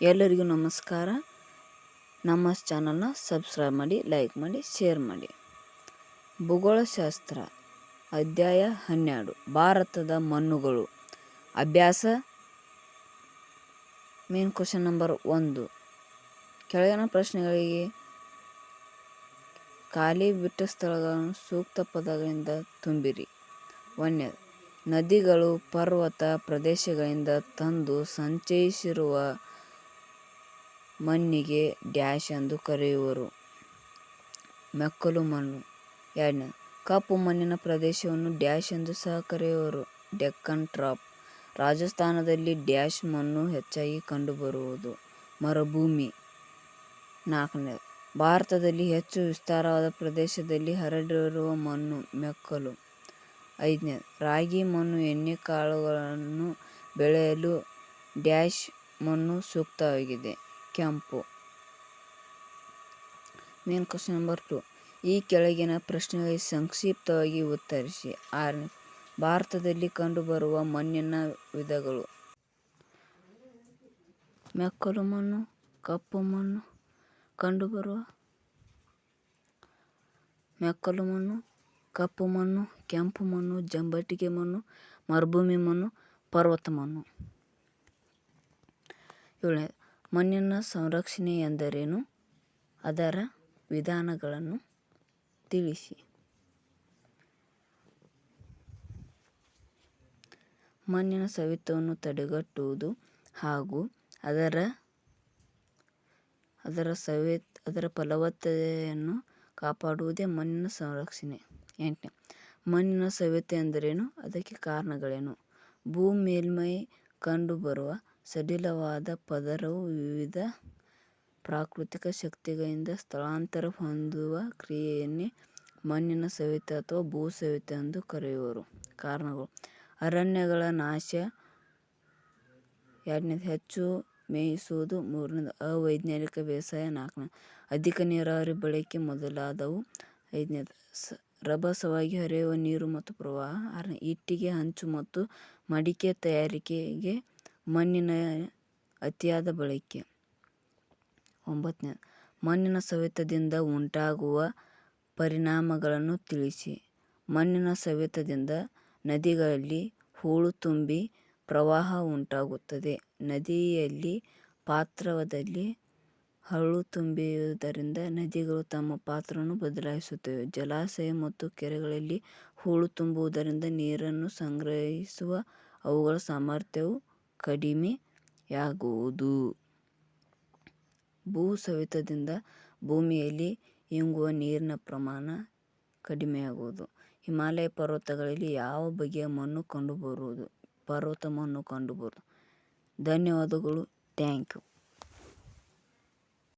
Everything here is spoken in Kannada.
ಎಲ್ಲರಿಗೂ ನಮಸ್ಕಾರ. ನಮ್ಮ ಚಾನಲ್ನ ಸಬ್ಸ್ಕ್ರೈಬ್ ಮಾಡಿ, ಲೈಕ್ ಮಾಡಿ, ಶೇರ್ ಮಾಡಿ. ಭೂಗೋಳಶಾಸ್ತ್ರ ಅಧ್ಯಾಯ 12 ಭಾರತದ ಮಣ್ಣುಗಳು. ಅಭ್ಯಾಸ ಮೇನ್ ಕ್ವಶನ್ ನಂಬರ್ 1. ಕೆಳಗಿನ ಪ್ರಶ್ನೆಗಳಿಗೆ ಖಾಲಿ ಬಿಟ್ಟ ಸ್ಥಳಗಳನ್ನು ಸೂಕ್ತ ಪದಗಳಿಂದ ತುಂಬಿರಿ. 1. ನದಿಗಳು ಪರ್ವತ ಪ್ರದೇಶಗಳಿಂದ ತಂದು ಸಂಚಯಿಸಿರುವ ಮಣ್ಣಿಗೆ ಡ್ಯಾಶ್ ಎಂದು ಕರೆಯುವರು. ಮೆಕ್ಕಲು ಮಣ್ಣು. 2. ಕಪ್ಪು ಮಣ್ಣಿನ ಪ್ರದೇಶವನ್ನು ಡ್ಯಾಶ್ ಎಂದು ಸಹ ಕರೆಯುವರು. ಡೆಕ್ಕನ್ ಟ್ರಾಪ್. ರಾಜಸ್ಥಾನದಲ್ಲಿ ಡ್ಯಾಶ್ ಮಣ್ಣು ಹೆಚ್ಚಾಗಿ ಕಂಡುಬರುವುದು. ಮರುಭೂಮಿ. 4. ಭಾರತದಲ್ಲಿ ಹೆಚ್ಚು ವಿಸ್ತಾರವಾದ ಪ್ರದೇಶದಲ್ಲಿ ಹರಡಿರುವ ಮಣ್ಣು ಮೆಕ್ಕಲು. 5. ರಾಗಿ ಮಣ್ಣು ಎಣ್ಣೆಕಾಳುಗಳನ್ನು ಬೆಳೆಯಲು ಡ್ಯಾಶ್ ಮಣ್ಣು ಸೂಕ್ತವಾಗಿದೆ. ಕೆಂಪು. Main question number 2. ಈ ಕೆಳಗಿನ ಪ್ರಶ್ನೆಗಳಿಗೆ ಸಂಕ್ಷಿಪ್ತವಾಗಿ ಉತ್ತರಿಸಿ. 6. ಭಾರತದಲ್ಲಿ ಕಂಡುಬರುವ ಮಣ್ಣಿನ ವಿಧಗಳು. ಮೆಕ್ಕಲು ಮಣ್ಣು, ಕಪ್ಪು ಮಣ್ಣು, ಕಂಡುಬರುವ ಮೆಕ್ಕಲು ಮಣ್ಣು, ಕಪ್ಪು ಮಣ್ಣು, ಕೆಂಪು ಮಣ್ಣು, ಜಂಬಟಿಗೆ ಮಣ್ಣು, ಮರುಭೂಮಿ ಮಣ್ಣು, ಪರ್ವತ ಮಣ್ಣು. 7. ಮಣ್ಣಿನ ಸಂರಕ್ಷಣೆ ಎಂದರೇನು? ಅದರ ವಿಧಾನಗಳನ್ನು ತಿಳಿಸಿ. ಮಣ್ಣಿನ ಸವೆತವನ್ನು ತಡೆಗಟ್ಟುವುದು ಹಾಗೂ ಅದರ ಫಲವತ್ತತೆಯನ್ನು ಕಾಪಾಡುವುದೇ ಮಣ್ಣಿನ ಸಂರಕ್ಷಣೆ. 8. ಮಣ್ಣಿನ ಸವೆತ ಎಂದರೇನು? ಅದಕ್ಕೆ ಕಾರಣಗಳೇನು? ಭೂ ಮೇಲ್ಮೈ ಕಂಡುಬರುವ ಸಡಿಲವಾದ ಪದರವು ವಿವಿಧ ಪ್ರಾಕೃತಿಕ ಶಕ್ತಿಗಳಿಂದ ಸ್ಥಳಾಂತರ ಹೊಂದುವ ಕ್ರಿಯೆಯನ್ನೇ ಮಣ್ಣಿನ ಸವೆತ ಅಥವಾ ಭೂ ಸವೆತ ಎಂದು ಕರೆಯುವರು. ಕಾರಣಗಳು: ಅರಣ್ಯಗಳ ನಾಶ. 2. ಹೆಚ್ಚು ಮೇಯಿಸುವುದು. 3. ಅವೈಜ್ಞಾನಿಕ ಬೇಸಾಯ. 4. ಅಧಿಕ ನೀರಾವರಿ ಬಳಕೆ ಮೊದಲಾದವು. 5. ರಭಸವಾಗಿ ಹರಿಯುವ ನೀರು ಮತ್ತು ಪ್ರವಾಹ. 6. ಇಟ್ಟಿಗೆ, ಹಂಚು ಮತ್ತು ಮಡಿಕೆ ತಯಾರಿಕೆಗೆ ಮಣ್ಣಿನ ಅತಿಯಾದ ಬಳಕೆ. 9. ಮಣ್ಣಿನ ಸವೆತದಿಂದ ಉಂಟಾಗುವ ಪರಿಣಾಮಗಳನ್ನು ತಿಳಿಸಿ. ಮಣ್ಣಿನ ಸವೆತದಿಂದ ನದಿಗಳಲ್ಲಿ ಹೂಳು ತುಂಬಿ ಪ್ರವಾಹ ಉಂಟಾಗುತ್ತದೆ. ನದಿಯಲ್ಲಿ ಪಾತ್ರದಲ್ಲಿ ಹೂಳು ತುಂಬುವುದರಿಂದ ನದಿಗಳು ತಮ್ಮ ಪಾತ್ರವನ್ನು ಬದಲಾಯಿಸುತ್ತವೆ. ಜಲಾಶಯ ಮತ್ತು ಕೆರೆಗಳಲ್ಲಿ ಹೂಳು ತುಂಬುವುದರಿಂದ ನೀರನ್ನು ಸಂಗ್ರಹಿಸುವ ಅವುಗಳ ಸಾಮರ್ಥ್ಯವು ಕಡಿಮೆಯಾಗುವುದು. ಭೂ ಸವೆತದಿಂದ ಭೂಮಿಯಲ್ಲಿ ಇಂಗುವ ನೀರಿನ ಪ್ರಮಾಣ ಕಡಿಮೆಯಾಗುವುದು. ಹಿಮಾಲಯ ಪರ್ವತಗಳಲ್ಲಿ ಯಾವ ಬಗೆಯ ಮಣ್ಣು ಕಂಡುಬರುವುದು? ಪರ್ವತ ಮಣ್ಣು ಕಂಡುಬರುವುದು. ಧನ್ಯವಾದಗಳು. Thank you.